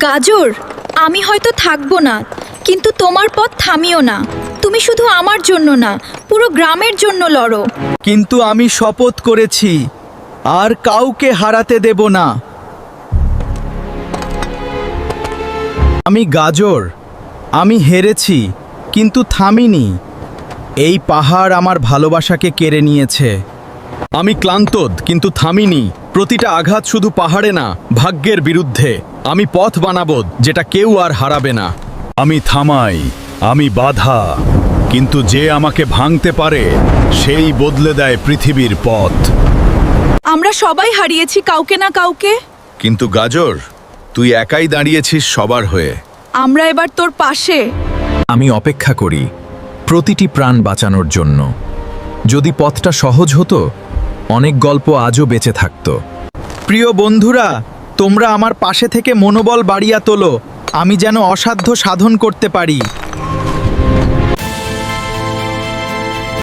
গাজর, আমি হয়তো থাকবো না, কিন্তু তোমার পথ থামিও না। তুমি শুধু আমার জন্য না, পুরো গ্রামের জন্য লড়ো। কিন্তু আমি শপথ করেছি আর কাউকে হারাতে দেব না। আমি গাজর, আমি হেরেছি কিন্তু থামিনি। এই পাহাড় আমার ভালোবাসাকে কেড়ে নিয়েছে। আমি ক্লান্ত কিন্তু থামিনি। প্রতিটা আঘাত শুধু পাহাড়ে না, ভাগ্যের বিরুদ্ধে। আমি পথ বানাবো যেটা কেউ আর হারাবে না। আমি থামাই, আমি বাধা, কিন্তু যে আমাকে ভাঙতে পারে সেই বদলে দেয় পৃথিবীর পথ। আমরা সবাই হারিয়েছি কাউকে না কাউকে। কিন্তু গাজর, তুই একাই দাঁড়িয়েছিস সবার হয়ে। আমরা এবার তোর পাশে। আমি অপেক্ষা করি প্রতিটি প্রাণ বাঁচানোর জন্য। যদি পথটা সহজ হতো, অনেক গল্প আজও বেঁচে থাকতো। প্রিয় বন্ধুরা, তোমরা আমার পাশে থেকে মনোবল বাড়িয়ে তোলো। আমি যেন অসাধ্য সাধন করতে পারি।